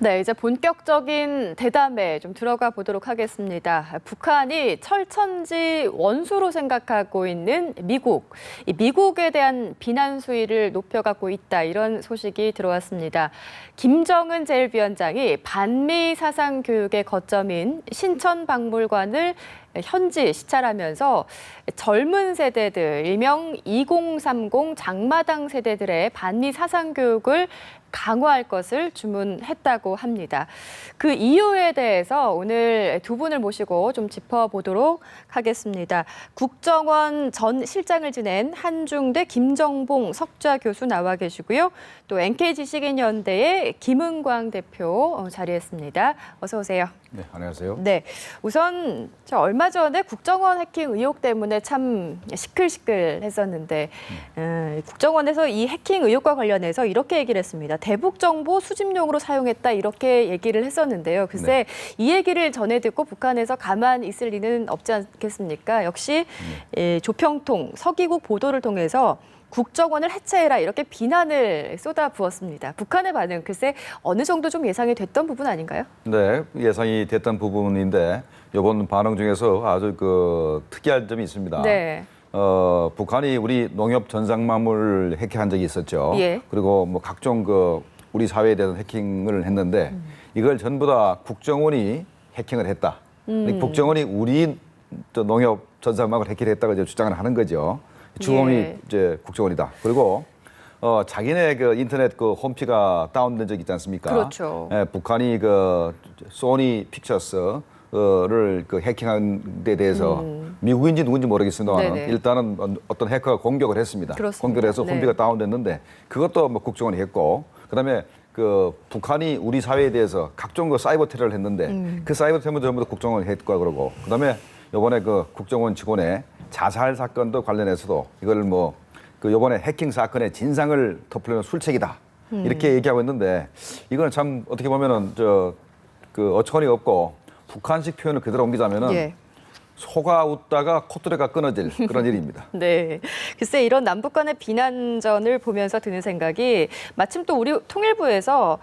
네, 이제 본격적인 대담에 좀 들어가 보도록 하겠습니다. 북한이 철천지 원수로 생각하고 있는 미국, 이 미국에 대한 비난 수위를 높여가고 있다, 이런 소식이 들어왔습니다. 김정은 제1위원장이 반미 사상 교육의 거점인 신천박물관을 현지 시찰하면서 젊은 세대들, 일명 2030 장마당 세대들의 반미 사상 교육을 강화할 것을 주문했다고 합니다. 그 이유에 대해서 오늘 두 분을 모시고 좀 짚어보도록 하겠습니다. 국정원 전 실장을 지낸 한중대 김정봉 석좌 교수 나와 계시고요. 또 NK지식인연대의 김은광 대표 자리했습니다. 어서 오세요. 네, 안녕하세요. 네, 우선 얼마 전에 국정원 해킹 의혹 때문에 참 시끌시끌했었는데 국정원에서 이 해킹 의혹과 관련해서 이렇게 얘기를 했습니다. 대북 정보 수집용으로 사용했다, 이렇게 얘기를 했었는데요. 글쎄, 이 얘기를 전해 듣고 북한에서 가만히 있을 리는 없지 않겠습니까? 역시 조평통, 서기국 보도를 통해서 국정원을 해체해라, 이렇게 비난을 쏟아부었습니다. 북한의 반응, 글쎄 어느 정도 좀 예상이 됐던 부분 아닌가요? 네, 예상이 됐던 부분인데 이번 반응 중에서 아주 특이한 점이 있습니다. 네. 북한이 우리 농협 전상망을 해킹한 적이 있었죠. 예. 그리고 뭐 각종 우리 사회에 대한 해킹을 했는데 이걸 전부 다 국정원이 해킹을 했다. 국정원이 우리 농협 전상망을 해킹했다고 이제 주장을 하는 거죠. 주범이 예. 이제 국정원이다. 그리고 자기네 인터넷 홈피가 다운된 적 있지 않습니까? 그렇죠. 북한이 소니 픽처스를 해킹한 데 대해서 미국인지 누군지 모르겠습니다만 일단은 어떤 해커가 공격을 했습니다. 그렇습니다. 공격을 해서 홈피가 다운됐는데 그것도 뭐 국정원이 했고, 그다음에 북한이 우리 사회에 대해서 각종 사이버 테러를 했는데 그 사이버 테러도 전부 다 국정원이 했고, 그러고 그다음에 이번에 국정원 직원의 자살 사건도 관련해서도 이걸 이번에 해킹 사건의 진상을 덮으려는 술책이다, 이렇게 얘기하고 있는데, 이거는 참 어떻게 보면은 어처구니 없고, 북한식 표현을 그대로 옮기자면은 소가 웃다가 콧대가 끊어질 그런 일입니다. 네, 글쎄 이런 남북 간의 비난전을 보면서 드는 생각이, 마침 또 우리 통일부에서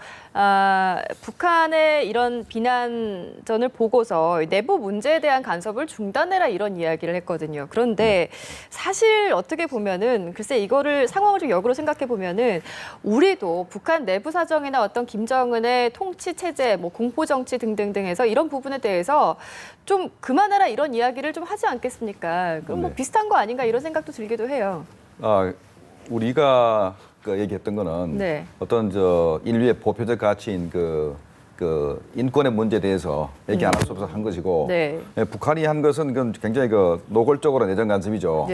북한의 이런 비난전을 보고서 내부 문제에 대한 간섭을 중단해라, 이런 이야기를 했거든요. 그런데 사실 어떻게 보면은 글쎄 이거를 상황을 좀 역으로 생각해 보면은 우리도 북한 내부 사정이나 어떤 김정은의 통치 체제, 뭐 공포 정치 등등등해서 이런 부분에 대해서 좀 그만해라, 이런 이야기를 좀 하지 않겠습니까? 그럼 뭐 비슷한 거 아닌가, 이런 생각도 들기도 해요. 우리가 얘기했던 거는 어떤 인류의 보편적 가치인 인권의 문제에 대해서 얘기 안 할 수 없어서 한 것이고, 북한이 한 것은 굉장히 노골적으로 내정 간섭이죠.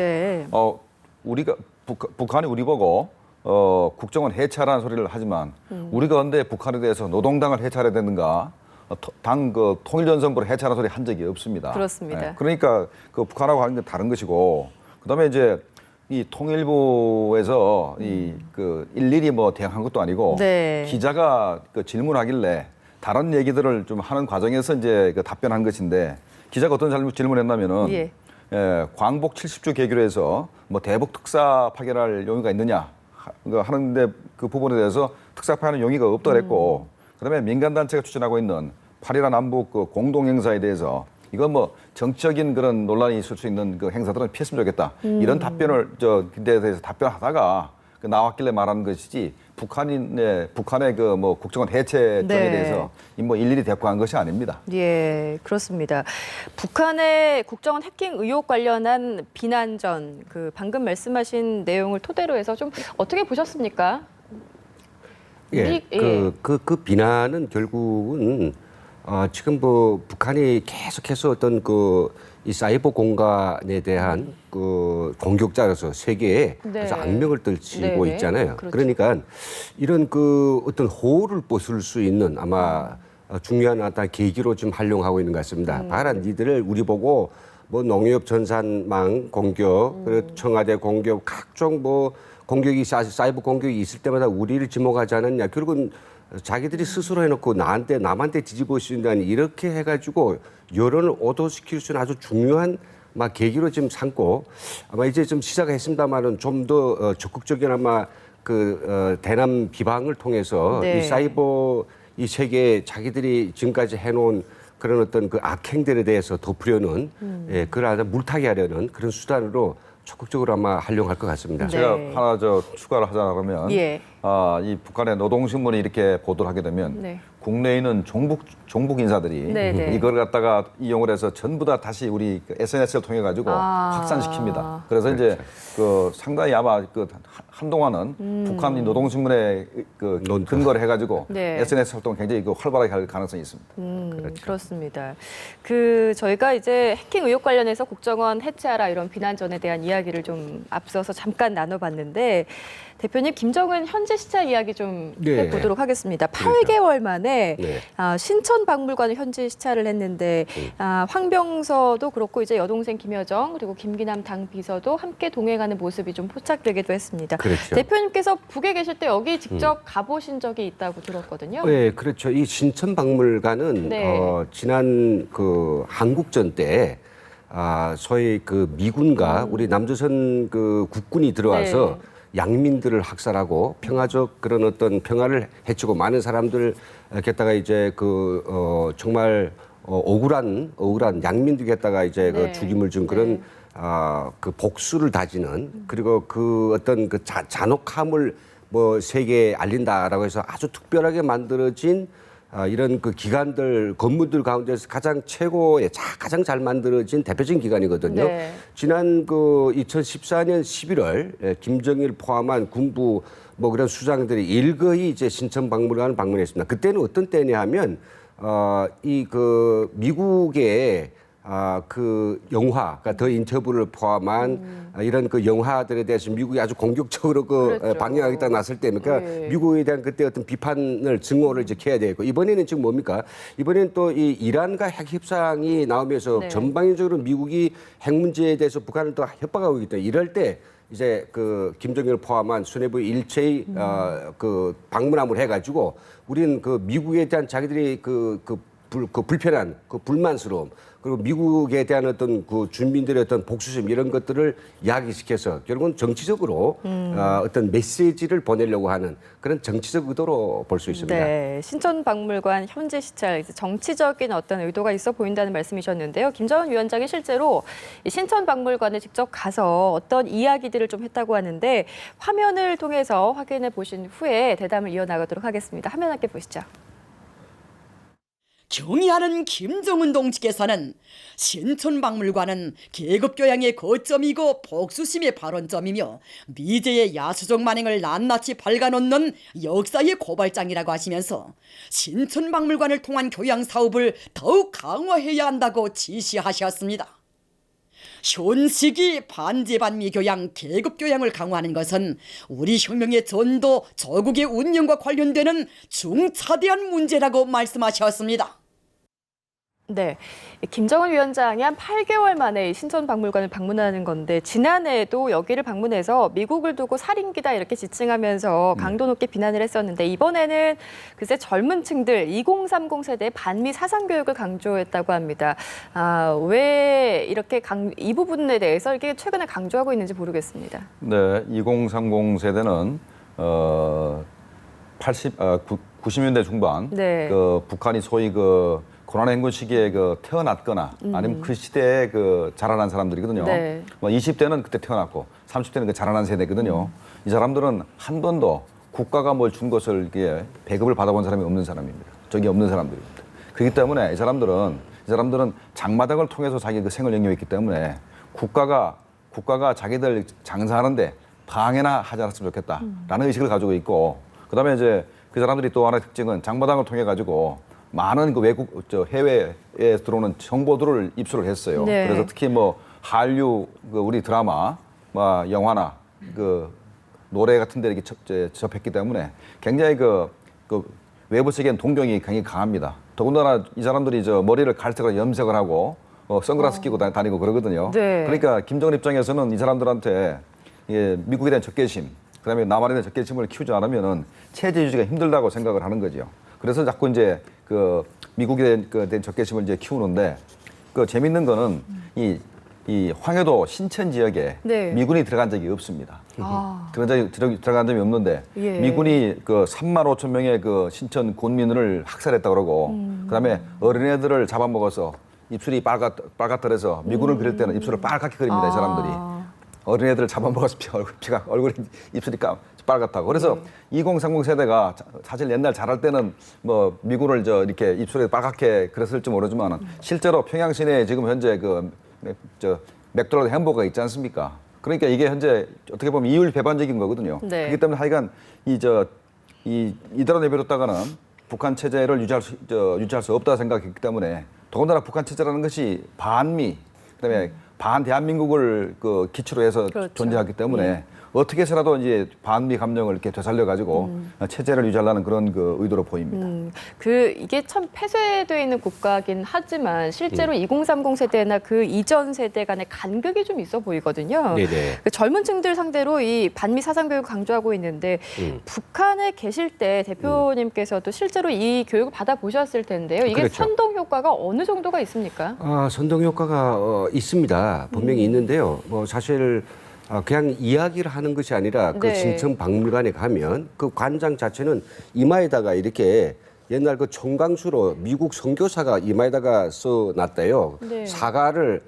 북한이 우리 보고 국정원 해체하라는 소리를 하지만 우리가 언제 북한에 대해서 노동당을 해체해야 되는가, 당 통일전선부를 해체하는 소리 한 적이 없습니다. 그렇습니다. 그러니까 북한하고 하는 게 다른 것이고, 그다음에 이제 이 통일부에서 일일이 대응한 것도 아니고 기자가 질문하길래 다른 얘기들을 좀 하는 과정에서 이제 답변한 것인데, 기자가 어떤 질문했냐면은 광복 70주 계기로 해서 대북 특사 파견할 용의가 있느냐 하는데, 그 부분에 대해서 특사 파견하는 용의가 없다 그랬고, 그다음에 민간단체가 추진하고 있는 8.1 남북 공동행사에 대해서 이건 정치적인 그런 논란이 있을 수 있는 행사들은 피했으면 좋겠다, 이런 답변을 그때에 대해서 답변하다가 나왔길래 말하는 것이지, 북한의 국정원 해체점에 대해서 일일이 대꾸한 것이 아닙니다. 예, 그렇습니다. 북한의 국정원 해킹 의혹 관련한 비난전, 방금 말씀하신 내용을 토대로 해서 좀 어떻게 보셨습니까? 그 비난은 결국은 지금 북한이 계속해서 어떤 이 사이버 공간에 대한 공격자로서 세계에 그래서 악명을 떨치고 있잖아요. 그렇죠. 그러니까 이런 어떤 호를 벗을 수 있는 아마 중요한 어떤 계기로 지금 활용하고 있는 것 같습니다. 봐라, 니들을 우리 보고 농협 전산망 공격, 그리고 청와대 공격, 각종 공격이 사이버 공격이 있을 때마다 우리를 지목하지 않았냐. 결국은 자기들이 스스로 해놓고 남한테 뒤집어 쓰인다는, 이렇게 해가지고 여론을 오도시킬 수 있는 아주 중요한 계기로 지금 삼고, 아마 이제 좀 시작했습니다만은 좀 더 적극적인 아마 대남 비방을 통해서 이 사이버 이 세계에 자기들이 지금까지 해놓은 그런 어떤 그 악행들에 대해서 덮으려는 그걸 아주 물타기 하려는 그런 수단으로 적극적으로 아마 활용할 것 같습니다. 네. 제가 하나 추가를 하자면 예. 이 북한의 노동신문이 이렇게 보도를 하게 되면 네. 국내에 있는 종북 인사들이 네, 네. 이걸 갖다가 이용을 해서 전부 다 다시 우리 SNS를 통해 가지고 확산시킵니다. 그래서 이제 그 상당히 아마 그 한동안은 북한 노동신문에 그 근거를 해가지고 네. SNS 활동을 굉장히 그 활발하게 할 가능성이 있습니다. 그렇습니다. 저희가 이제 해킹 의혹 관련해서 국정원 해체하라 이런 비난전에 대한 이야기를 좀 앞서서 잠깐 나눠봤는데 대표님 김정은 현지 시차 이야기 좀 네. 해보도록 하겠습니다. 8개월 만에 네. 신천 박물관을 현지 시차를 했는데 황병서도 그렇고 이제 여동생 김여정 그리고 김기남 당 비서도 함께 동행하는 모습이 좀 포착되기도 했습니다. 그렇죠. 대표님께서 북에 계실 때 여기 직접 가보신 적이 있다고 들었거든요. 네, 그렇죠. 이 신천박물관은 네. 지난 그 한국전 때 소위 그 미군과 우리 남조선 그 국군이 들어와서 양민들을 학살하고 평화적 그런 어떤 평화를 해치고 많은 사람들 겠다가 이제 정말 억울한 양민들 겠다가 이제 네. 그 죽임을 준 그런 그 복수를 다지는 그리고 그 어떤 그 잔혹함을 뭐 세계에 알린다라고 해서 아주 특별하게 만들어진 이런 그 기관들 건물들 가운데서 가장 최고의 가장 잘 만들어진 대표적인 기관이거든요. 네. 지난 그 2014년 11월 김정일 포함한 군부 뭐 그런 수장들이 일거이 이제 신천박물관을 방문했습니다. 그때는 어떤 때냐 하면 이 그 미국의 그 영화, 그러니까 더 인터뷰를 포함한 이런 그 영화들에 대해서 미국이 아주 공격적으로 그랬죠. 방영하겠다 났을 때니까 네. 미국에 대한 그때 어떤 비판을 증오를 이제 해야 되고 이번에는 지금 뭡니까? 이번에는 또 이 이란과 핵 협상이 나오면서 네. 전방위적으로 미국이 핵 문제에 대해서 북한을 또 협박하고 있기 때문에 이럴 때 이제 그 김정일 포함한 수뇌부 일체의 그 방문함을 해가지고 우리는 그 미국에 대한 자기들이 그 불편한 그 불만스러움 그리고 미국에 대한 어떤 그 주민들의 어떤 복수심 이런 것들을 이야기시켜서 결국은 정치적으로 어떤 메시지를 보내려고 하는 그런 정치적 의도로 볼 수 있습니다. 네, 신천박물관 현지 시찰 정치적인 어떤 의도가 있어 보인다는 말씀이셨는데요. 김정은 위원장이 실제로 이 신천박물관에 직접 가서 어떤 이야기들을 좀 했다고 하는데 화면을 통해서 확인해 보신 후에 대담을 이어나가도록 하겠습니다. 화면 함께 보시죠. 경의하는 김정은 동지께서는 신천박물관은 계급교양의 거점이고 복수심의 발원점이며 미제의 야수적 만행을 낱낱이 밝아놓는 역사의 고발장이라고 하시면서 신천박물관을 통한 교양 사업을 더욱 강화해야 한다고 지시하셨습니다. 현 시기 반제반미 교양, 계급 교양을 강화하는 것은 우리 혁명의 전도, 조국의 운영과 관련되는 중차대한 문제라고 말씀하셨습니다. 네, 김정은 위원장이 한 8개월 만에 이 신천박물관을 방문하는 건데 지난해에도 여기를 방문해서 미국을 두고 살인기다 이렇게 지칭하면서 강도 높게 비난을 했었는데 이번에는 글쎄 젊은 층들 2030 세대의 반미 사상교육을 강조했다고 합니다. 왜 이렇게 이 부분에 대해서 이렇게 최근에 강조하고 있는지 모르겠습니다. 네, 2030 세대는 90년대 중반 네. 그 북한이 소위 그 고난의 행군 시기에 그 태어났거나 아니면 그 시대에 그 자라난 사람들이거든요. 네. 뭐 20대는 그때 태어났고 30대는 그 자라난 세대거든요. 이 사람들은 한 번도 국가가 뭘 준 것을 이렇게 배급을 받아본 사람이 없는 사람입니다. 적이 없는 사람들입니다. 그렇기 때문에 이 사람들은 장마당을 통해서 자기 그 생을 영위했기 때문에 국가가 자기들 장사하는데 방해나 하지 않았으면 좋겠다라는 의식을 가지고 있고 그다음에 이제 그 사람들이 또 하나의 특징은 장마당을 통해 가지고 많은 그 해외에 들어오는 정보들을 입수를 했어요. 네. 그래서 특히 뭐 한류 그 우리 드라마, 뭐 영화나 그 노래 같은 데 이렇게 접했기 때문에 굉장히 그 외부 세계엔 동경이 굉장히 강합니다. 더군다나 이 사람들이 머리를 갈색으로 염색을 하고 선글라스 끼고 다니고 그러거든요. 네. 그러니까 김정은 입장에서는 이 사람들한테 미국에 대한 적개심, 그다음에 남한에 대한 적개심을 키우지 않으면은 체제 유지가 힘들다고 생각을 하는 거죠. 그래서 자꾸 이제 그 미국에 대한 적개심을 이제 키우는데 그 재밌는 거는 이 이 황해도 신천 지역에 네. 미군이 들어간 적이 없습니다. 아. 들어간 적이 없는데 예. 미군이 그 3만 5천 명의 그 신천 군민을 학살했다 그러고 그다음에 어린애들을 잡아먹어서 입술이 빨갛더래서 미군을 그릴 때는 입술을 빨갛게 그립니다. 이 사람들이. 어린애들을 잡아먹어서 얼굴이 입술이 빨갛다고. 그래서 2030 세대가 사실 옛날 자랄 때는 뭐 미군을 이렇게 입술에 빨갛게 그랬을지 모르지만 실제로 평양 시내에 지금 현재 맥도날드 햄버거가 있지 않습니까? 그러니까 이게 현재 어떻게 보면 이율 배반적인 거거든요. 네. 그렇기 때문에 하여간 이대로 내버렸다가는 북한 체제를 유지할 수 없다 생각했기 때문에 더군다나 북한 체제라는 것이 반미 그다음에 반 대한민국을 그 기초로 해서 그렇죠. 존재하기 때문에 어떻게 해서라도 이제 반미 감정을 이렇게 되살려 가지고 체제를 유지하려는 그런 그 의도로 보입니다. 이게 참 폐쇄되어 있는 국가긴 하지만 실제로 2030 세대나 그 이전 세대 간의 간극이 좀 있어 보이거든요. 네네. 그 젊은 층들 상대로 이 반미 사상 교육을 강조하고 있는데 북한에 계실 때 대표님께서도 실제로 이 교육을 받아보셨을 텐데요. 이게 그렇죠. 선동 효과가 어느 정도가 있습니까? 선동 효과가 있습니다. 분명히 있는데요. 뭐 사실 그냥 이야기를 하는 것이 아니라 그 네. 신천박물관에 가면 그 관장 자체는 이마에다가 이렇게 옛날 그 청강수로 미국 선교사가 이마에다가 써놨대요. 네. 사과를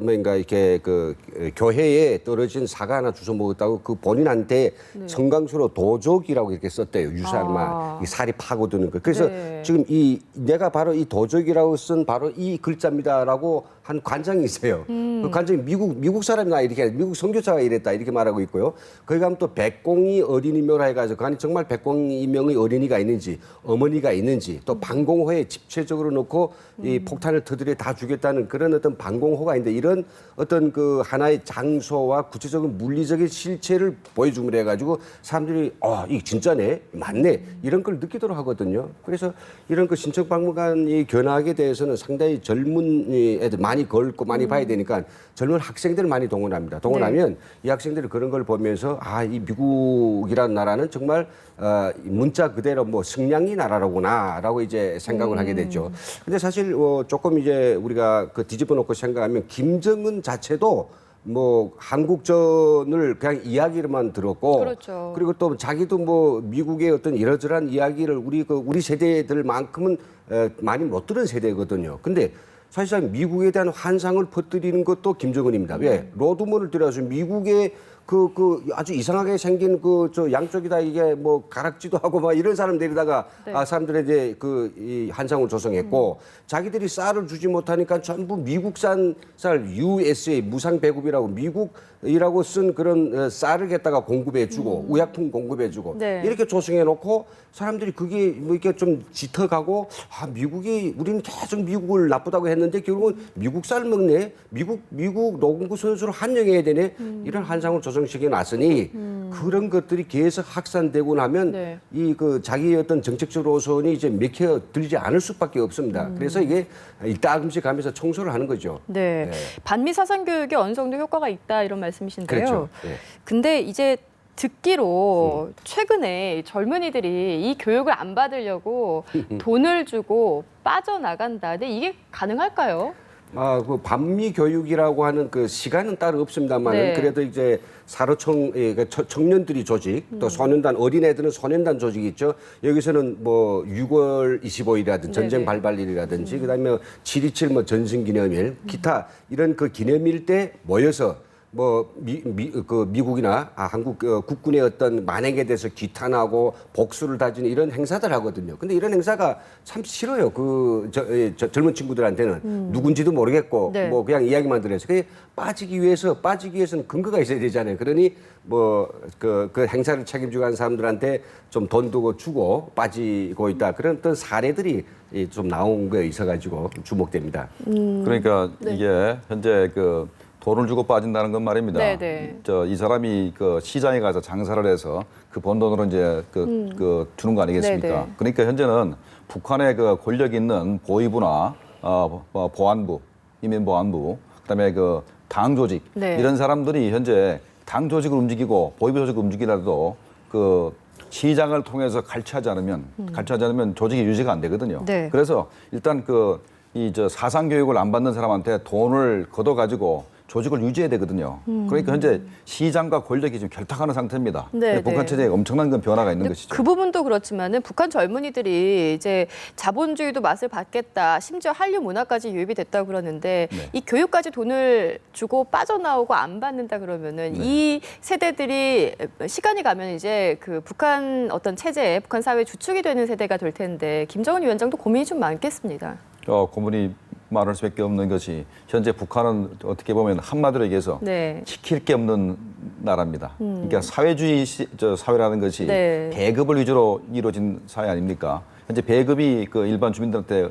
뭔가 이렇게 그 교회에 떨어진 사과 하나 주워 먹었다고 그 본인한테 청강수로 도적이라고 이렇게 썼대요. 유사만 이 살이 파고드는 거. 그래서 네. 지금 내가 바로 이 도적이라고 쓴 바로 이 글자입니다라고 한 관장이 있어요. 그 관장이 미국 사람이나 이렇게 미국 선교사가 이랬다 이렇게 말하고 있고요. 거기 가면 또 백공이 어린이묘라 해가지고 아니 정말 백공이명의 어린이가 있는지 어머니가 있는지 또 방공호에 집체적으로 놓고 이 폭탄을 터뜨려 다 죽였다는 그런 어떤 방공호가 있는데 이런 어떤 그 하나의 장소와 구체적인 물리적인 실체를 보여줌을 해가지고 사람들이 이게 진짜네 맞네 이런 걸 느끼도록 하거든요. 그래서 이런 그 신천박물관이 견학에 대해서는 상당히 젊은 애들 많이 걸고 많이 봐야 되니까 젊은 학생들을 많이 동원합니다. 동원하면 이 학생들이 그런 걸 보면서 이 미국이라는 나라는 정말 문자 그대로 뭐 승량이 나라로구나라고 이제 생각을 하게 됐죠. 근데 사실 조금 이제 우리가 그 뒤집어 놓고 생각하면 김정은 자체도 뭐 한국전을 그냥 이야기로만 들었고 그렇죠. 그리고 또 자기도 뭐 미국의 어떤 이러저러한 이야기를 우리 세대들만큼은 많이 못 들은 세대거든요. 근데 사실상 미국에 대한 환상을 퍼뜨리는 것도 김정은입니다. 왜? 로드문을 들여서 미국의 아주 이상하게 생긴 저 양쪽이다 이게 뭐 가락지도 하고 막 이런 사람들에다가 사람들의 이제 이 환상을 조성했고 자기들이 쌀을 주지 못하니까 전부 미국산 쌀 USA 무상 배급이라고 미국이라고 쓴 그런 쌀을 갖다가 공급해주고 의약품 공급해주고 이렇게 조성해 놓고 사람들이 그게 뭐 이렇게 좀 짙어가고 우리는 계속 미국을 나쁘다고 했는데 결국은 미국 쌀 먹네 미국 농구 선수를 환영해야 되네 이런 환상을 조성시켜 놨으니 그런 것들이 계속 확산되고 나면 이 자기의 어떤 정책적 노선이 이제 맥혀 들지 않을 수밖에 없습니다. 그래서 이게 일따금씩 가면서 청소를 하는 거죠. 네. 반미 사상 교육에 어느 정도 효과가 있다 이런 말씀이신데요. 그렇죠. 네. 근데 이제 듣기로 최근에 젊은이들이 이 교육을 안 받으려고 돈을 주고 빠져나간다. 근데 이게 가능할까요? 그 반미 교육이라고 하는 그 시간은 따로 없습니다만 그래도 이제 사로청 청년들이 조직 또 소년단 어린애들은 소년단 조직이 있죠. 여기서는 뭐 6월 25일이라든지 전쟁 발발일이라든지 그다음에 7.27 뭐 전승기념일 기타 이런 그 기념일 때 모여서 뭐 미국이나 한국 국군의 어떤 만행에 대해서 규탄하고 복수를 다지는 이런 행사들 하거든요. 근데 이런 행사가 참 싫어요. 젊은 친구들한테는 누군지도 모르겠고 뭐 그냥 이야기만 들어서 그게 빠지기 위해서는 근거가 있어야 되잖아요. 그러니 뭐 그 행사를 책임지고 한 사람들한테 좀 돈 주고 빠지고 있다. 그런 어떤 사례들이 좀 나온 거에 있어가지고 주목됩니다. 그러니까 이게 현재 돈을 주고 빠진다는 건 말입니다. 이 사람이 시장에 가서 장사를 해서 그 번 돈으로 이제 주는 거 아니겠습니까? 그러니까 현재는 북한의 권력 있는 보위부나 보안부, 인민보안부, 그다음에 당 조직 이런 사람들이 현재 당 조직을 움직이고 보위부 조직을 움직이라도 시장을 통해서 갈취하지 않으면 조직이 유지가 안 되거든요. 그래서 일단 이 저 사상 교육을 안 받는 사람한테 돈을 걷어가지고 조직을 유지해야 되거든요. 그러니까 현재 시장과 권력이 지금 결탁하는 상태입니다. 네, 북한 네. 체제에 엄청난 그 변화가 있는 것이죠. 그 부분도 그렇지만은 북한 젊은이들이 이제 자본주의도 맛을 봤겠다, 심지어 한류 문화까지 유입이 됐다고 그러는데 네. 이 교육까지 돈을 주고 빠져나오고 안 받는다 그러면은 네. 이 세대들이 시간이 가면 이제 그 북한 어떤 체제, 북한 사회 주축이 되는 세대가 될 텐데 김정은 위원장도 고민이 좀 많겠습니다. 고문이 말할 수밖에 없는 것이 현재 북한은 어떻게 보면 한마디로 얘기해서 네. 지킬 게 없는 나라입니다. 그러니까 사회주의 사회라는 것이 네. 배급을 위주로 이루어진 사회 아닙니까? 현재 배급이 그 일반 주민들한테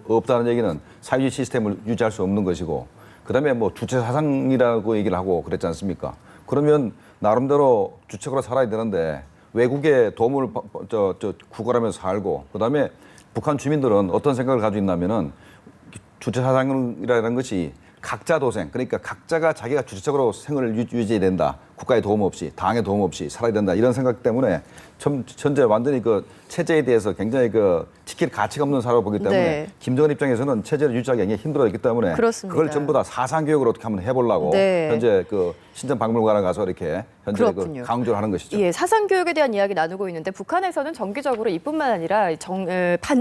없다는 얘기는 사회주의 시스템을 유지할 수 없는 것이고, 그다음에 뭐 주체 사상이라고 얘기를 하고 그랬지 않습니까? 그러면 나름대로 주체적으로 살아야 되는데 외국의 도움을 구걸하면서 살고, 그다음에 북한 주민들은 어떤 생각을 가지고 있냐면은 주체 사상이라는 것이 각자 도생, 그러니까 각자가 자기가 주체적으로 생을 유지해야 된다. 국가의 도움 없이, 당의 도움 없이 살아야 된다. 이런 생각 때문에 현재 완전히 그 체제에 대해서 굉장히 그 지킬 가치가 없는 사회로 보기 때문에 네. 김정은 입장에서는 체제를 유지하기 굉장히 힘들어졌기 때문에 그렇습니다. 그걸 전부 다 사상 교육을 어떻게 한번 해보려고 네. 현재 그 신전박물관에 가서 이렇게 현재 그 그렇군요. 강조를 하는 것이죠. 예, 사상 교육에 대한 이야기 나누고 있는데 북한에서는 정기적으로 이뿐만 아니라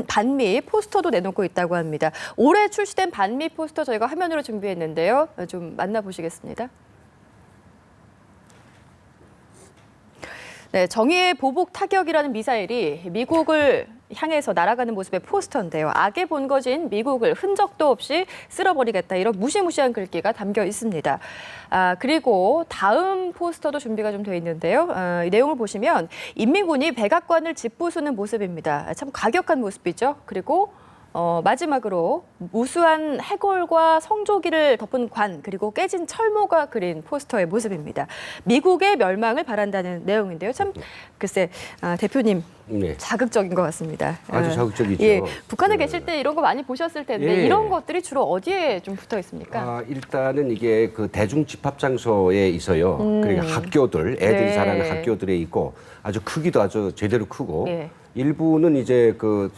반미 포스터도 내놓고 있다고 합니다. 올해 출시된 반미 포스터 저희가 화면으로 준비했는데요. 좀 만나보시겠습니다. 네, 정의의 보복 타격이라는 미사일이 미국을 향해서 날아가는 모습의 포스터인데요. 악의 본거지인 미국을 흔적도 없이 쓸어버리겠다, 이런 무시무시한 글귀가 담겨 있습니다. 그리고 다음 포스터도 준비가 좀 돼 있는데요. 이 내용을 보시면 인민군이 백악관을 짓부수는 모습입니다. 참 과격한 모습이죠. 그리고 마지막으로 무수한 해골과 성조기를 덮은 관, 그리고 깨진 철모가 그린 포스터의 모습입니다. 미국의 멸망을 바란다는 내용인데요. 참 글쎄, 대표님 네. 자극적인 것 같습니다. 아주 자극적이죠. 예, 북한에 계실 때 이런 거 많이 보셨을 텐데 예. 이런 것들이 주로 어디에 좀 붙어 있습니까? 일단은 이게 그 대중 집합 장소에 있어요. 그러니까 학교들, 애들이 네. 자라는 학교들에 있고 아주 크기도 아주 제대로 크고 예. 일부는 이제 그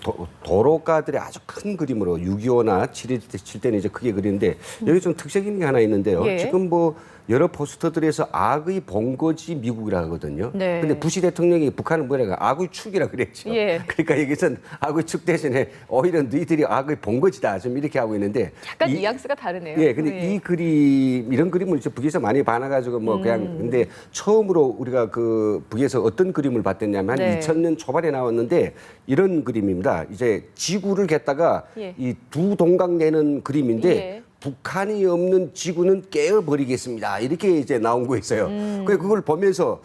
도로가들의 아주 큰 그림으로 6.25나 7.1 때는 이제 크게 그리는데 여기 좀 특색인 게 하나 있는데요. 예. 지금 뭐 여러 포스터들에서 악의 본거지 미국이라 하거든요. 네. 근데 부시 대통령이 북한은 뭐래가 악의 축이라 그랬죠. 예. 그러니까 여기서는 악의 축 대신에 오히려 너희들이 악의 본거지다 좀 이렇게 하고 있는데 약간 뉘앙스가 다르네요. 예, 근데 이 그림, 이런 그림을 이제 북에서 많이 봐놔가지고 뭐 그냥, 근데 처음으로 우리가 그 북에서 어떤 그림을 봤댔냐면 한 네. 2000년 초반에 나왔는데 이런 그림입니다. 이제 지구를 겠다가 예. 이 두 동강 내는 그림인데 예. 북한이 없는 지구는 깨어버리겠습니다. 이렇게 이제 나온 거 있어요. 그걸 보면서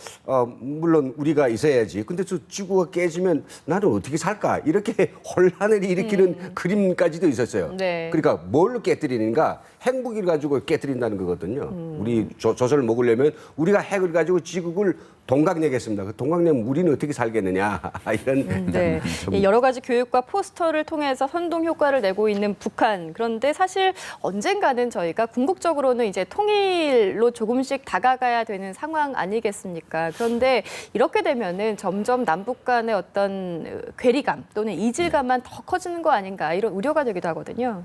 물론 우리가 있어야지. 근데 저 지구가 깨지면 나는 어떻게 살까? 이렇게 혼란을 일으키는 그림까지도 있었어요. 네. 그러니까 뭘 깨뜨리는가? 핵무기를 가지고 깨뜨린다는 거거든요. 우리 조선을 먹으려면 우리가 핵을 가지고 지구를 동강내겠습니다. 그 동강내면 우리는 어떻게 살겠느냐? 이런 네. 이 여러 가지 교육과 포스터를 통해서 선동 효과를 내고 있는 북한. 그런데 사실 언젠가는 저희가 궁극적으로는 이제 통일로 조금씩 다가가야 되는 상황 아니겠습니까? 그런데 이렇게 되면은 점점 남북 간의 어떤 괴리감 또는 이질감만 더 커지는 거 아닌가, 이런 우려가 되기도 하거든요.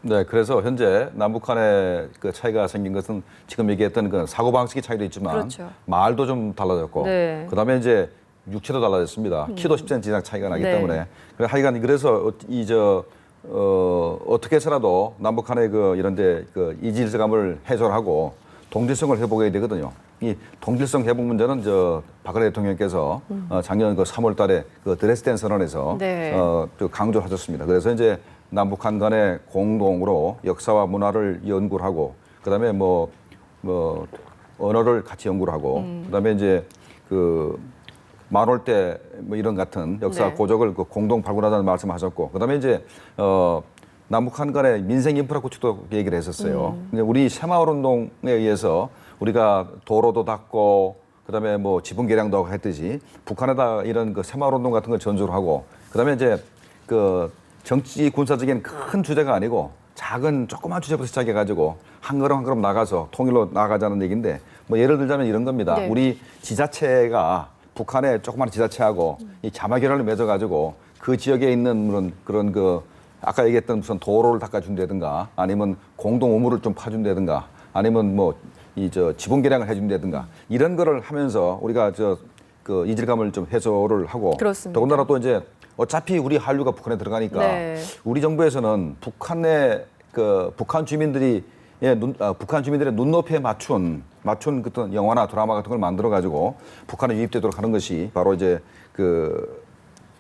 네, 그래서 현재 남북 간의 그 차이가 생긴 것은 지금 얘기했던 그 사고방식의 차이도 있지만 그렇죠. 말도 좀 달라졌고 네. 그다음에 이제 육체도 달라졌습니다. 키도 10cm 이상 차이가 나기 네. 때문에 하여간 그래서 어떻게 해서라도 남북 간의 그 이런데 그 이질감을 해소하고 동질성을 회복해야 되거든요. 이 동질성 회복 문제는 박근혜 대통령께서 작년 그 3월달에 그 드레스덴 선언에서 네. 강조하셨습니다. 그래서 이제 남북한 간에 공동으로 역사와 문화를 연구를 하고, 그다음에 뭐 언어를 같이 연구를 하고, 그다음에 이제 그 만올 때 뭐 이런 같은 역사 네. 고적을 그 공동 발굴하다는 말씀하셨고, 그다음에 이제 남북한 간의 민생 인프라 구축도 얘기를 했었어요. 이제 우리 새마을 운동에 의해서 우리가 도로도 닦고, 그다음에 뭐 지분 개량도 했듯이 북한에다 이런 그 새마을 운동 같은 걸 전수를 하고, 그다음에 이제 그 정치 군사적인 큰 주제가 아니고 작은 조그만 주제부터 시작해가지고 한 걸음 한 걸음 나가서 통일로 나가자는 얘기인데, 뭐 예를 들자면 이런 겁니다. 네. 우리 지자체가 북한의 조그만 지자체하고 이 자마결연을 맺어가지고 그 지역에 있는 그런 그 아까 얘기했던 무슨 도로를 닦아준다든가 아니면 공동 우물을 좀 파준다든가 아니면 뭐 지분 개량을 해준다든가 이런 거를 하면서 우리가 그 이질감을 좀 해소를 하고 그렇습니다. 더군다나 또 이제 어차피 우리 한류가 북한에 들어가니까 네. 우리 정부에서는 북한 주민들이 북한 주민들의 눈높이에 맞춘 어떤 영화나 드라마 같은 걸 만들어 가지고 북한에 유입되도록 하는 것이 바로 이제 그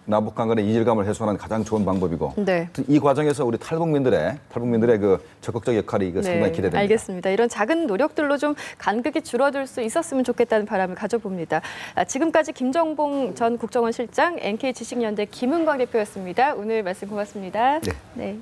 남북한 간의 이질감을 해소하는 가장 좋은 방법이고 네. 이 과정에서 우리 탈북민들의 그 적극적 역할이 상당히 기대됩니다. 알겠습니다. 이런 작은 노력들로 좀 간극이 줄어들 수 있었으면 좋겠다는 바람을 가져봅니다. 지금까지 김정봉 전 국정원 실장, NK지식연대 김은광 대표였습니다. 오늘 말씀 고맙습니다. 네. 네.